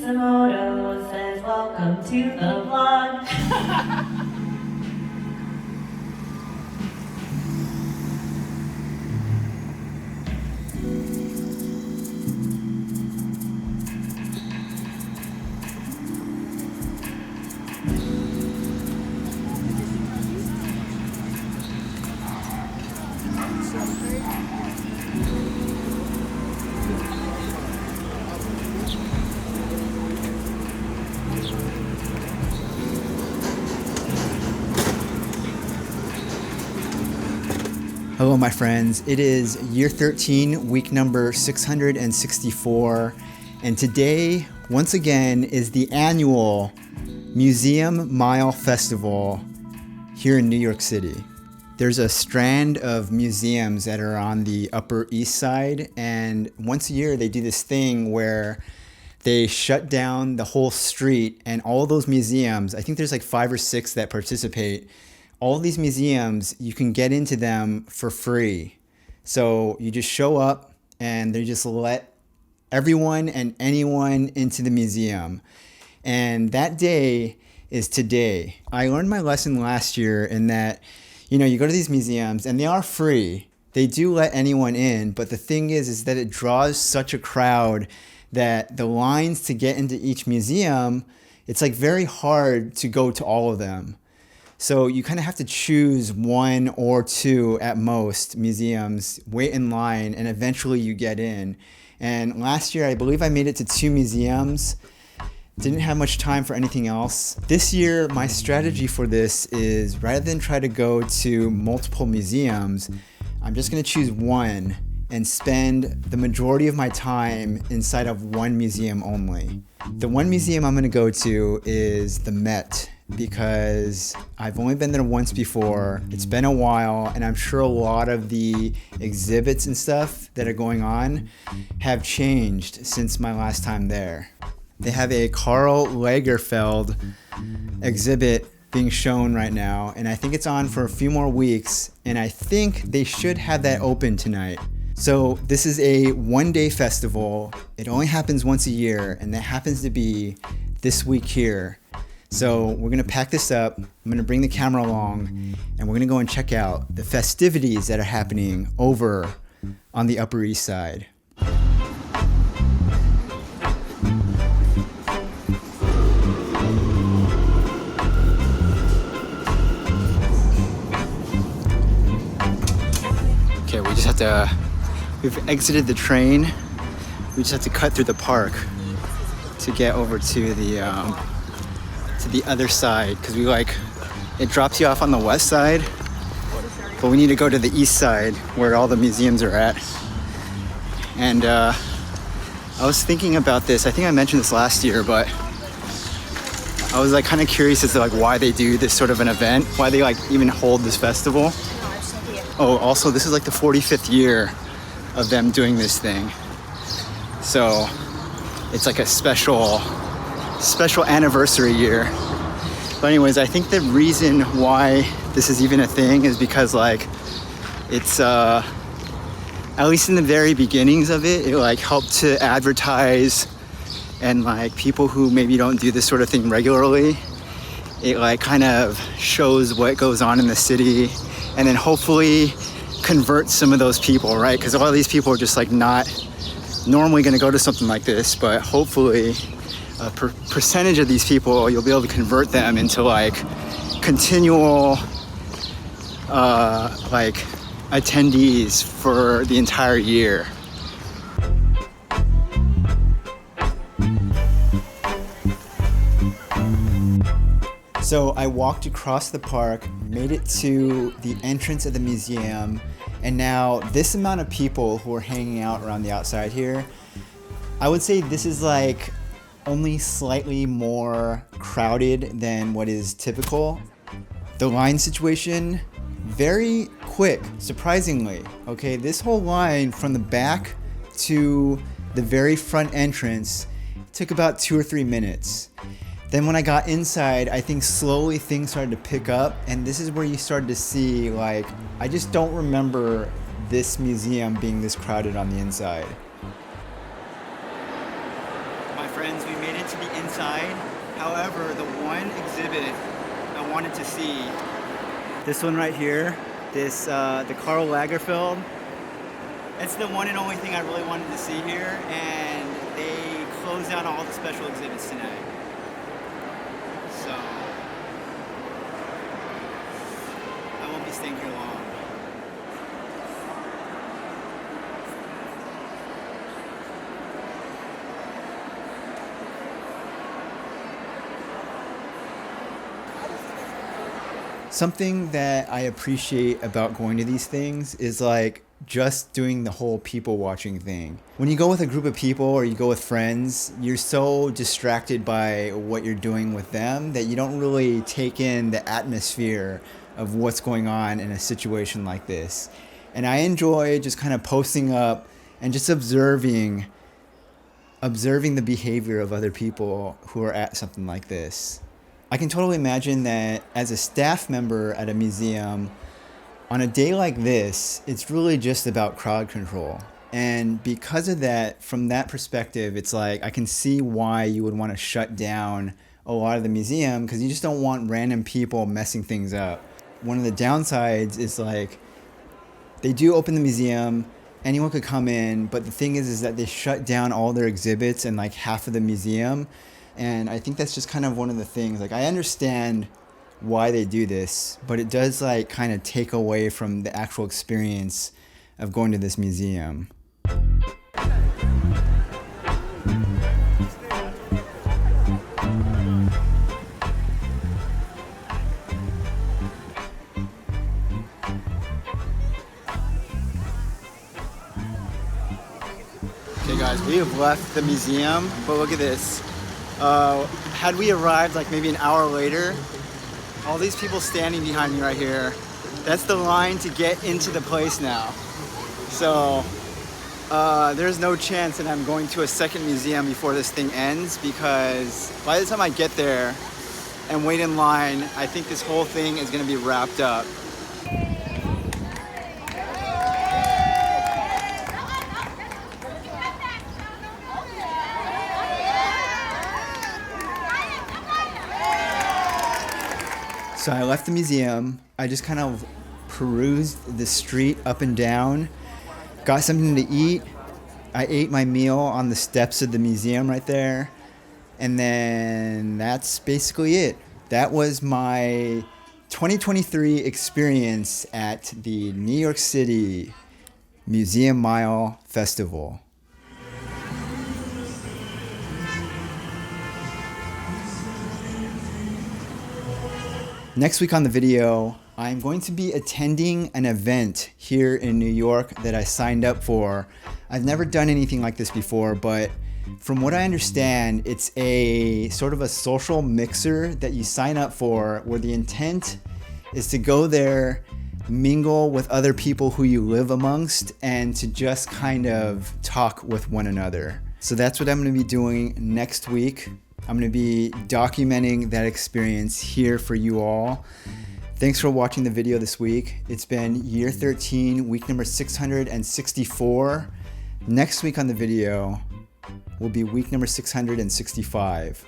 Isomoto says welcome to the vlog. Hello, my friends. It is year 13, week number 664, and today, once again, is the annual Museum Mile Festival here in New York City. There's a strand of museums that are on the Upper East Side, and once a year they do this thing where they shut down the whole street, and all of those museums, I think there's like 5 or 6 that participate. All these museums, you can get into them for free. So you just show up and they just let everyone and anyone into the museum. And that day is today. I learned my lesson last year in that, you go to these museums and they are free. They do let anyone in, but the thing is that it draws such a crowd that the lines to get into each museum, it's like very hard to go to all of them. So you kind of have to choose 1 or 2 at most museums, wait in line, and eventually you get in. And last year, I believe I made it to 2 museums. Didn't have much time for anything else. This year, my strategy for this is rather than try to go to multiple museums, I'm just going to choose 1 and spend the majority of my time inside of 1 museum only. The 1 museum I'm going to go to is the Met, because I've only been there once before. It's been a while, and I'm sure a lot of the exhibits and stuff that are going on have changed since my last time there. They have a Karl Lagerfeld exhibit being shown right now, and I think it's on for a few more weeks, and I think they should have that open tonight. So this is a 1-day festival. It only happens once a year, and that happens to be this week here. So we're going to pack this up, I'm going to bring the camera along, and we're going to go and check out the festivities that are happening over on the Upper East Side. Okay, we've exited the train. We just have to cut through the park to get over to the other side, because it drops you off on the west side, but we need to go to the east side where all the museums are at. And I was thinking about this. I think I mentioned this last year, but I was kind of curious as to why they do this sort of an event, why they even hold this festival. Oh, also this is the 45th year of them doing this thing, so it's a special anniversary year. But anyways, I think the reason why this is even a thing is because it's at least in the very beginnings of it helped to advertise, and people who maybe don't do this sort of thing regularly, it kind of shows what goes on in the city, and then hopefully convert some of those people, right? Because a lot of these people are just not normally going to go to something like this, but hopefully a percentage of these people, you'll be able to convert them into continual attendees for the entire year. So I walked across the park, made it to the entrance of the museum, and now this amount of people who are hanging out around the outside here, I would say this is only slightly more crowded than what is typical. The line situation, very quick, surprisingly. Okay, this whole line from the back to the very front entrance took about 2 or 3 minutes. Then when I got inside, I think slowly things started to pick up, and this is where you started to see, I just don't remember this museum being this crowded on the inside. My my friends, we made it to the inside. However, the one exhibit I wanted to see, this one right here, the Karl Lagerfeld. It's the one and only thing I really wanted to see here, and they closed down all the special exhibits tonight. So I won't be staying here long. Something that I appreciate about going to these things is like just doing the whole people watching thing. When you go with a group of people or you go with friends, you're so distracted by what you're doing with them that you don't really take in the atmosphere of what's going on in a situation like this. And I enjoy just kind of posting up and just observing the behavior of other people who are at something like this. I can totally imagine that as a staff member at a museum, on a day like this, it's really just about crowd control. And because of that, from that perspective, it's like I can see why you would want to shut down a lot of the museum, because you just don't want random people messing things up. One of the downsides is like they do open the museum, anyone could come in, but the thing is that they shut down all their exhibits and like half of the museum. And I think that's just kind of one of the things, like I understand why they do this, but it does like kind of take away from the actual experience of going to this museum. Okay guys, we have left the museum, but look at this. Had we arrived like maybe an hour later, all these people standing behind me right here, that's the line to get into the place now. So there's no chance that I'm going to a second museum before this thing ends, because by the time I get there and wait in line, I think this whole thing is going to be wrapped up. So I left the museum. I just kind of perused the street up and down, got something to eat. I ate my meal on the steps of the museum right there. And then that's basically it. That was my 2023 experience at the New York City Museum Mile Festival. Next week on the video, I'm going to be attending an event here in New York that I signed up for. I've never done anything like this before, but from what I understand, it's a sort of a social mixer that you sign up for, where the intent is to go there, mingle with other people who you live amongst, and to just kind of talk with one another. So that's what I'm going to be doing next week. I'm going to be documenting that experience here for you all. Thanks for watching the video this week. It's been year 13, week number 664. Next week on the video will be week number 665.